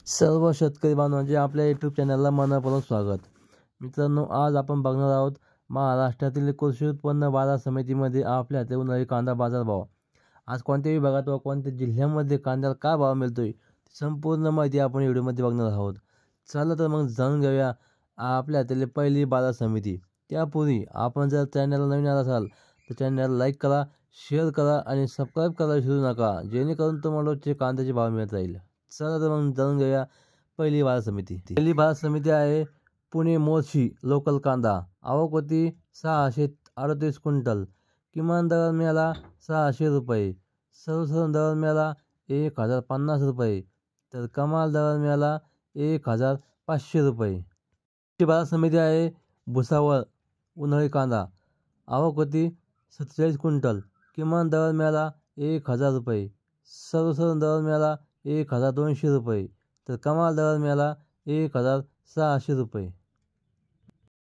सर्व शेतकरी बांधवांचे आपल्या यूट्यूब चॅनलला मनपूर्वक स्वागत। मित्रांनो, आज आपण बघणार आहोत महाराष्ट्रातील कृषी उत्पन्न बाजार समितीमध्ये आपल्या उन्हाळी कांदा बाजारभाव। आज कोणत्या विभागात व कोणत्या जिल्ह्यामध्ये कांद्याला काय भाव मिळतोय संपूर्ण माहिती आपण व्हिडिओमध्ये बघणार आहोत। चला तर मग जाणून घेऊया आपल्या पहिली बाजार समिती। त्यापूर्वी आपण जर चॅनलला नवीन आला असाल तर चॅनलला लाईक करा, शेअर करा आणि सबस्क्राईब करायला विसरू नका, जेणेकरून तुम्हाला रोजचे कांद्याचे भाव मिळत राहील। चला तर मग जाणून घेऊया पहिली बाजार समिती। पहिली बाजार समिती आहे पुणे मोर्शी लोकल कांदा। आवक होती 638 क्विंटल। किमान दर मिळाला 600 रुपये, सर्वसाधारण दर मिळाला 1050 रुपये, तर कमाल दर मिळाला 1500 रुपये। ही बाजार समिती आहे भुसावळ उन्हाळी कांदा। आवक होती 47 क्विंटल। किमान दर मिळाला 1000 रुपये, सर्वसाधारण दर मिळाला 1200 रुपये, तर कमाल दर मिळाला 1600 रुपये।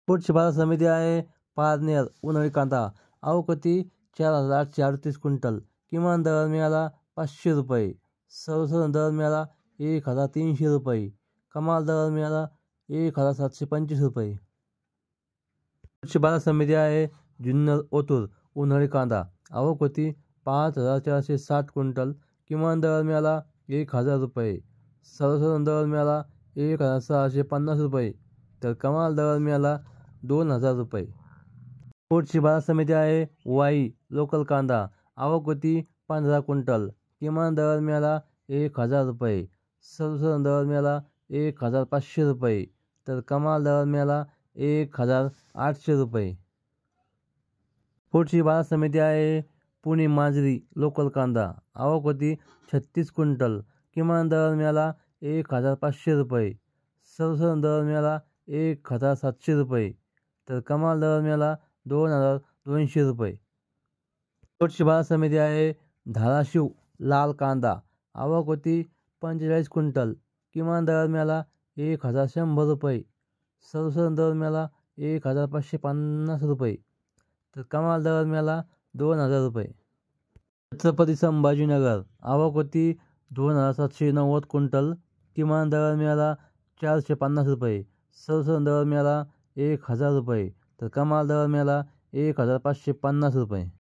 पुढची बाजार समिती आहे पारनेर उन्हाळी कांदा। आवक होती 4838 क्विंटल। किमान दर मिळाला 500 रुपये, सर्वसाधारण दर मिळाला 1300 रुपये, कमाल दर मिळाला 1725 रुपये। पुढची बाजार समिती आहे जुन्नर ओतूर उन्हाळी कांदा। आवक होती 5460 क्विंटल। किमान दर मिळाला 1000 रुपये, सर्वसाधारण दर मिळाला 1650 रुपये, तर कमाल दर मिळाला 2000 रुपये। पुढची बाजार समिती आहे वाई लोकल कांदा। आवक होती 15 क्विंटल। किमान दर मिळाला 1000 रुपये, सर्वसाधारण दर मिळाला 1500 रुपये, तर कमाल दर मिळाला 1800 रुपये। पुढची बाजार समिती आहे पुणे मांजरी लोकल कांदा। आवक होती 36 क्विंटल। किमान दर मिळाला 1500 रुपये, सर्वसाधारण दर मिळाला 1700 रुपये, तर कमाल दर मिळाला 2200 रुपये। पुढची बाजार समिती आहे धाराशिव लाल कांदा। आवक होती 45 क्विंटल। किमान दर मिळाला 1100 रुपये, सर्वसाधारण दर मिळाला 1550 रुपये, तर कमाल दर मिळाला 2000 रुपये। छत्रपती संभाजीनगर। आवक होती 2790 क्विंटल। किमान दर मिळाला 450 रुपये, सर्वसाधारण दर मिळाला 1000 रुपये, तर कमाल दर मिळाला 1550 रुपये।